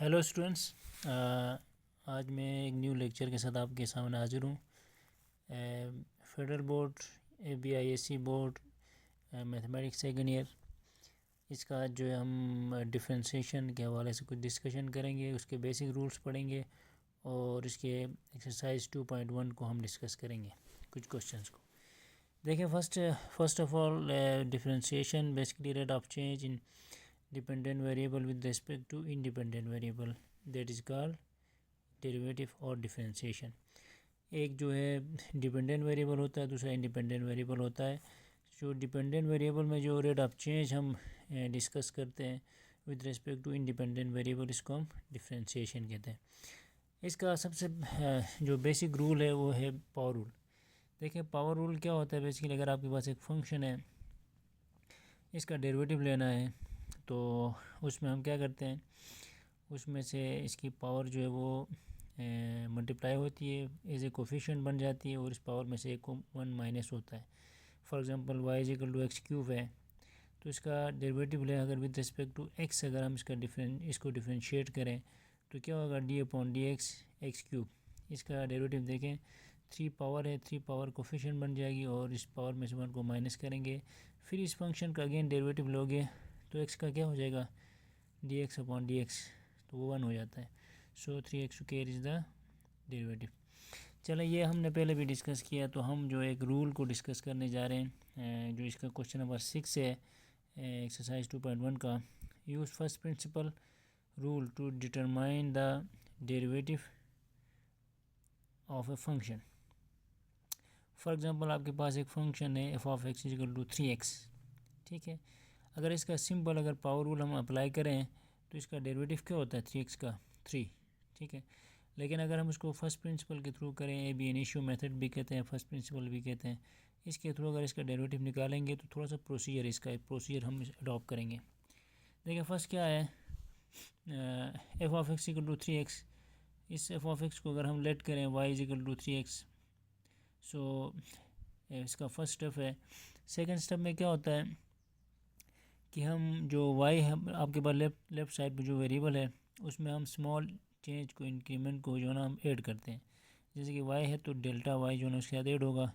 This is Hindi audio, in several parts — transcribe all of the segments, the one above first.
Hello students. आज मैं एक न्यू लेक्चर के साथ आपके सामने हाजिर हूँ। Federal board, ABISC board, mathematics second year, इसका आज जो है हम डिफरेंशिएशन के हवाले से कुछ डिस्कशन करेंगे, उसके बेसिक रूल्स पढ़ेंगे और इसके एक्सरसाइज 2.1 को हम डिस्कस करेंगे, कुछ क्वेश्चंस को। देखिए, first of all, differentiation basically rate of change in dependent variable with respect to independent variable, that is called derivative और डिफरेंशिएशन। एक जो है डिपेंडेंट वेरिएबल होता है, दूसरा इंडिपेंडेंट वेरिएबल होता है। जो डिपेंडेंट वेरिएबल में जो रेट ऑफ चेंज हम डिस्कस करते हैं with respect to independent variable, इसको हम डिफरेंशिएशन कहते हैं। इसका सबसे जो बेसिक रूल है वो है पावर रूल। देखिए, पावर रूल क्या होता है बेसिकली, अगर आपके पास एक फंक्शन है, इसका डेरिवेटिव लेना है तो उसमें हम क्या करते हैं, उसमें से इसकी पावर जो है वो मल्टीप्लाई होती है, एज ए कोफिशिएंट बन जाती है और इस पावर में से एक को 1 माइनस होता है। For example y equal to x cube है, तो इसका डेरिवेटिव ले अगर विद रिस्पेक्ट टू x अगर हम इसको डिफरेंशिएट करें तो क्या होगा, d/dx एक्स क्यूब। इसका डेरिवेटिव देखें, 3 पावर है, 3 पावर कोफिशिएंट बन जाएगी और इस पावर में से 1 को माइनस करेंगे, फिर इस फंक्शन का अगेन डेरिवेटिव लोगे तो x का क्या हो जाएगा, dx/dx, तो वो 1 हो जाता है। सो 3x² इज़ द डेरिवेटिव। चलो, ये हमने पहले भी डिस्कस किया, तो हम जो एक रूल को डिस्कस करने जा रहे हैं, जो इसका क्वेश्चन नंबर 6 है एक्सरसाइज 2.1 का। Use first principle rule to determine the derivative of a function. For example, आपके पास एक फंक्शन है f(x) = 3x, ठीक है। अगर इसका सिंपल अगर पावर रूल हम अप्लाई करें तो इसका डेरिवेटिव क्या होता है, 3x का 3, ठीक है। लेकिन अगर हम उसको फर्स्ट प्रिंसिपल के थ्रू करें, ab इनिशियो मेथड भी कहते हैं, फर्स्ट प्रिंसिपल भी कहते हैं, इसके थ्रू अगर इसका डेरिवेटिव निकालेंगे तो थोड़ा सा प्रोसीजर, इसका एक प्रोसीजर हम अडॉप्ट करेंगे। देखिए, फर्स्ट क्या है, f(x) = 3x, इस f(x) को अगर हम लेट करें y = 3x, सो इसका फर्स्ट स्टेप है। सेकेंड स्टेप में क्या होता है कि हम जो y है आपके पास लेफ्ट साइड पे जो वेरिएबल है, उसमें हम स्मॉल चेंज को, इंक्रीमेंट को जो है ना हम ऐड करते हैं। जैसे कि y है तो डेल्टा y जो है ना उसके साथ ऐड होगा,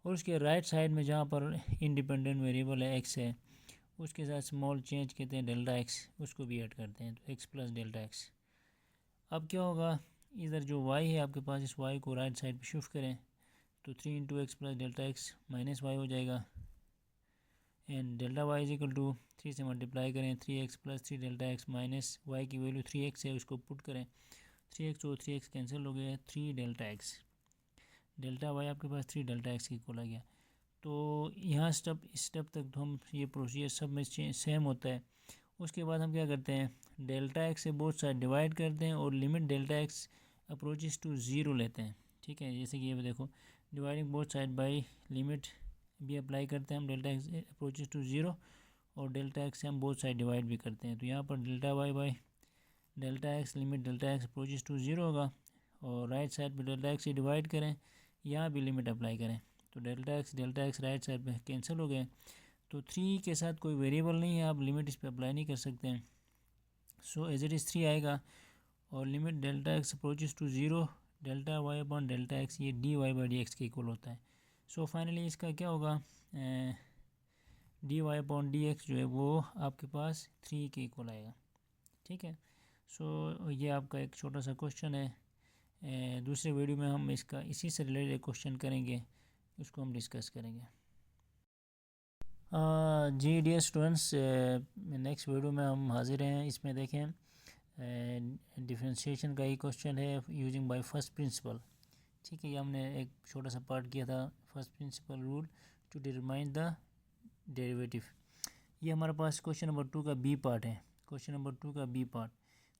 और उसके राइट साइड में जहाँ पर इंडिपेंडेंट वेरिएबल है x है, उसके साथ स्मॉल चेंज कहते हैं डेल्टा x, उसको भी ऐड करते हैं, तो x + डेल्टा x। अब क्या होगा, इधर जो y है आपके पास, इस y को राइट साइड पे शिफ्ट करें तो 3 × x + delta x minus y हो जाएगा, एंड डेल्टा y = 3 से मल्टीप्लाई करें, 3x + 3 delta x minus y की वैल्यू 3x है, उसको पुट करें, 3x और 3x कैंसिल हो गया, 3 डेल्टा x, डेल्टा y आपके पास 3 डेल्टा x की इक्वल आ गया। तो यहाँ स्टेप तक तो हम ये प्रोसीजर सब में सेम होता है। उसके बाद हम क्या करते हैं, डेल्टा x से बोथ साइड डिवाइड करते हैं और limit delta x approaches to 0 लेते हैं, ठीक है। जैसे कि ये देखो, dividing both side by limit भी अप्लाई करते हैं हम, डेल्टा x अप्रोचेस टू 0, और डेल्टा x से हम बोथ साइड डिवाइड भी करते हैं। तो यहाँ पर delta y by delta x, limit delta x approaches to 0 होगा, और राइट साइड पे डेल्टा x से डिवाइड करें, यहाँ भी लिमिट अप्लाई करें, तो डेल्टा x राइट साइड पे कैंसिल हो गए। तो 3 के साथ कोई वेरिएबल नहीं है, आप लिमिट इस पर अप्लाई नहीं कर सकते हैं, सो एज इट इज़ 3 आएगा, और limit delta x approaches to 0 delta y/डेल्टा x, ये dy/dx के इक्वल होता है। सो फाइनली इसका क्या होगा, dy/dx जो है वो आपके पास 3 के इक्वल आएगा, ठीक है। सो ये आपका एक छोटा सा क्वेश्चन है। दूसरे वीडियो में हम इसका इसी से रिलेटेड क्वेश्चन करेंगे, उसको हम डिस्कस करेंगे। जी डियर स्टूडेंट्स, नेक्स्ट वीडियो में हम हाजिर हैं। इसमें देखें, डिफरेंशिएशन का ही क्वेश्चन है यूजिंग बाय फर्स्ट प्रिंसिपल, ठीक है। ये हमने एक छोटा सा पार्ट किया था, first principle rule to determine the derivative. ये हमारे पास क्वेश्चन नंबर 2 का बी पार्ट है, क्वेश्चन नंबर 2 का बी पार्ट।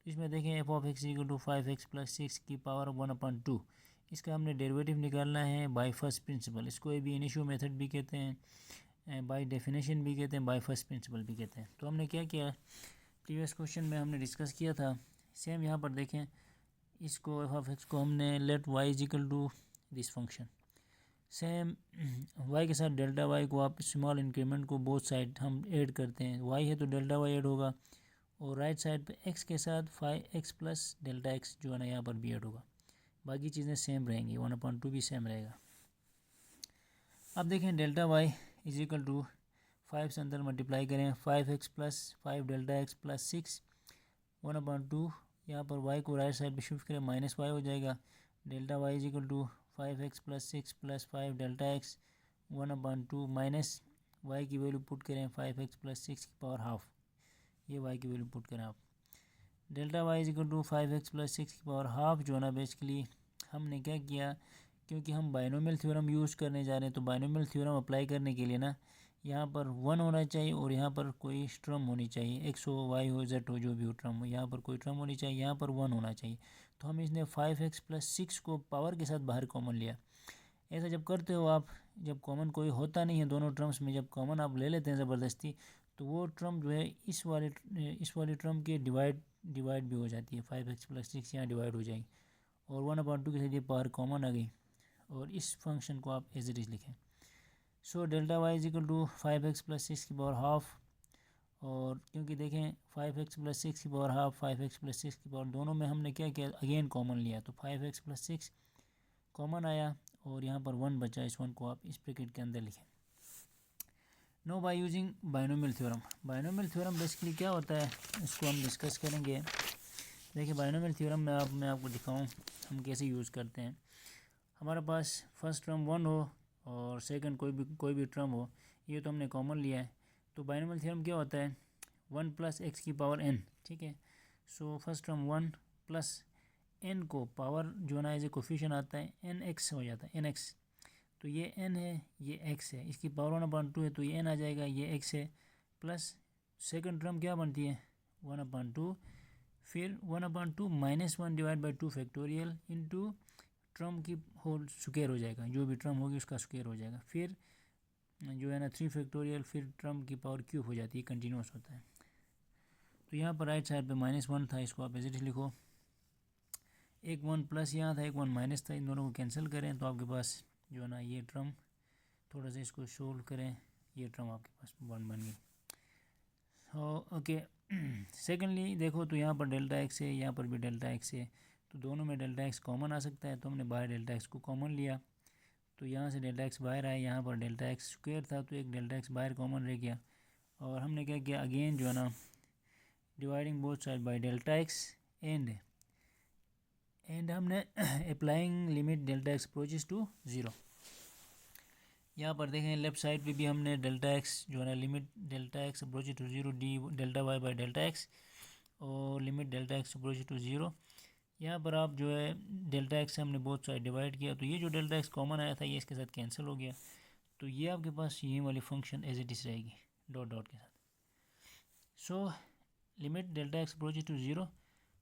तो इसमें देखें, f(x) = 5x + 6 की पावर 1/2, इसका हमने डेरिवेटिव निकालना है बाय फर्स्ट प्रिंसिपल। इसको ए बी इनिशियो मेथड भी कहते हैं, बाय डेफिनेशन भी कहते हैं, बाय फर्स्ट प्रिंसिपल भी कहते हैं। तो हमने क्या किया, प्रीवियस क्वेश्चन में हमने डिस्कस किया था, सेम यहाँ पर देखें, इसको f(x) को हमने let y = this function, same y के साथ डेल्टा y को आप स्मॉल इंक्रीमेंट को बोथ साइड हम ऐड करते हैं, y है तो डेल्टा y ऐड होगा, और राइट साइड पे x के साथ 5x प्लस डेल्टा x जो है ना यहाँ पर भी ऐड होगा। बाकी चीज़ें सेम रहेंगी, 1/2 भी सेम रहेगा। अब देखें delta y is equal to 5 से अंदर मल्टीप्लाई करें, 5x plus 5 delta x plus 6 1/2। यहाँ पर y को राइट साइड पे शिफ्ट करें, माइनस y हो जाएगा। Delta y is equal to 5x plus 6 plus 5 delta x 1/2 minus y की वैल्यू पुट करें 5x प्लस 6 की पावर हाफ, ये y की वैल्यू पुट करें आप। Delta y is equal to 5x plus 6 की पावर हाफ जो है ना बेसिकली हमने क्या किया, क्योंकि हम बाइनोमियल थ्योरम यूज़ करने जा रहे हैं तो बाइनोमियल थ्योरम अप्लाई करने के लिए ना यहाँ पर 1 होना चाहिए और यहाँ पर कोई टर्म होनी चाहिए, x हो y हो z हो जो भी हो टर्म, यहाँ पर कोई टर्म होनी चाहिए, यहाँ पर 1 होना चाहिए। तो हम इसने 5x प्लस 6 को पावर के साथ बाहर कॉमन लिया। ऐसा जब करते हो आप, जब कॉमन कोई होता नहीं है दोनों टर्म्स में, जब कॉमन आप ले लेते हैं ज़बरदस्ती, तो वो टर्म जो है इस वाले टर्म के डिवाइड भी हो जाती है। 5x प्लस 6 यहाँ डिवाइड हो जाएगी और 1/2 के साथ ये पावर कॉमन आ गई और इस फंक्शन को आप एज इट इज़ लिखें। So delta y is equal to 5x plus 6 की पावर हाफ, और क्योंकि देखें 5x प्लस 6 की पावर हाफ 5x प्लस 6 की पावर, दोनों में हमने क्या किया अगेन कॉमन लिया, तो 5x प्लस 6 कॉमन आया और यहाँ पर 1 बचा, इस 1 को आप इस ब्रैकेट के अंदर लिखें। No by using binomial theorem. Binomial theorem basically क्या होता है इसको हम डिस्कस करेंगे। देखिए बाइनोमियल थ्योरम में मैं आपको दिखाऊं हम कैसे यूज़ करते हैं। हमारे पास फर्स्ट टर्म 1 हो और सेकंड कोई भी टर्म हो, ये तो हमने कॉमन लिया है। तो बाइनोमियल थ्योरम क्या होता है 1 प्लस एक्स की पावर n, ठीक है। So first term 1 plus n को पावर जो ना एज ए कोफिशिएंट आता है nx हो जाता है nx, तो ये n है ये x है, इसकी पावर 1/2 है तो ये n आ जाएगा, ये x है, प्लस सेकंड टर्म क्या बनती है 1/2, फिर 1/2 minus 1 divide by 2 factorial into term की होल स्क्वायर हो जाएगा, जो भी टर्म होगी उसका स्क्वायर हो जाएगा, फिर जो है ना 3 फैक्टोरियल, फिर टर्म की पावर क्यूब हो जाती है, कंटिन्यूस होता है। तो यहाँ पर राइट साइड पे -1 था, इसको आप एज लिखो। एक 1 प्लस यहाँ था, एक 1 माइनस था, इन दोनों को कैंसिल करें तो आपके पास जो है ना ये टर्म, थोड़ा सा इसको सोल्व करें, ये टर्म आपके पास 1 बन गई। ओके सेकेंडली देखो तो यहाँ पर डेल्टा एक्स है, यहाँ पर भी डेल्टा एक्स है, तो दोनों में डेल्टा एक्स कॉमन आ सकता है, तो हमने बाहर डेल्टा एक्स को कॉमन लिया, तो यहाँ से डेल्टा एक्स बाहर आया, यहाँ पर डेल्टा एक्स स्क्वायर था तो एक डेल्टा एक्स बाहर कॉमन रह गया, और हमने क्या किया अगेन जो है ना dividing both side by delta x and हमने applying limit delta x approaches to 0। यहाँ पर देखें लेफ्ट साइड पे भी हमने डेल्टा एक्स जो है ना limit delta x approaches to 0 d delta y by delta x और limit delta x approaches to 0। यहाँ पर आप जो है डेल्टा एक्स से हमने बोथ साइड डिवाइड किया, तो ये जो डेल्टा एक्स कॉमन आया था ये इसके साथ कैंसिल हो गया, तो ये आपके पास ये वाली फंक्शन एज इट इज़ रहेगी डॉट डॉट के साथ। So limit delta x approaches to 0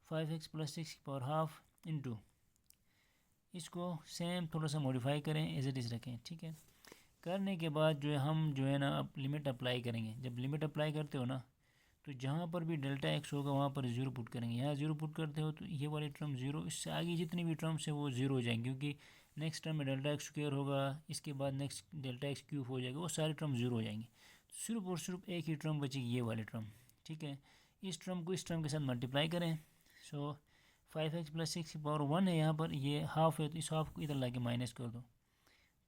5x plus 6 की पावर हाफ इंटू, इसको सेम थोड़ा सा मॉडिफाई करें एज इट इज़ रखें, ठीक है। करने के बाद जो है हम जो है ना अब लिमिट अप्लाई करेंगे। जब लिमिट अप्लाई करते हो ना तो जहाँ पर भी डेल्टा एक्स होगा वहाँ पर 0 पुट करेंगे, यहाँ 0 पुट करते हो तो ये वाली टर्म 0, इससे आगे जितनी भी टर्म्स है वो 0 हो जाएंगे, क्योंकि नेक्स्ट टर्म में डेल्टा एक्स स्क्वायर होगा, इसके बाद नेक्स्ट डेल्टा एक्स क्यूब हो जाएगा, वो सारी टर्म 0 हो जाएंगी, सिर्फ और सिर्फ एक ही टर्म बचेगी ये वाली टर्म, ठीक है। इस टर्म को इस टर्म के साथ मल्टीप्लाई करें। सो 5x प्लस 6 की पावर 1 है, यहाँ पर ये हाफ है तो इस हाफ को इधर ला के माइनस कर दो,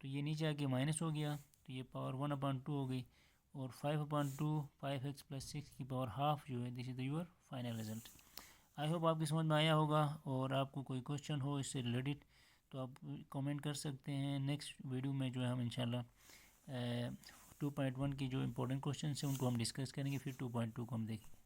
तो ये नीचे आके माइनस हो गया, तो ये पावर 1/2 हो गई, और 5/2 5x प्लस 6 की पावर हाफ जो है this is the your final result. I hope आपकी समझ में आया होगा, और आपको कोई क्वेश्चन हो इससे रिलेटेड तो आप कमेंट कर सकते हैं। नेक्स्ट वीडियो में जो है हम इंशाल्लाह 2.1 की जो इंपॉर्टेंट क्वेश्चन हैं उनको हम डिस्कस करेंगे, फिर 2.2 को हम देखेंगे।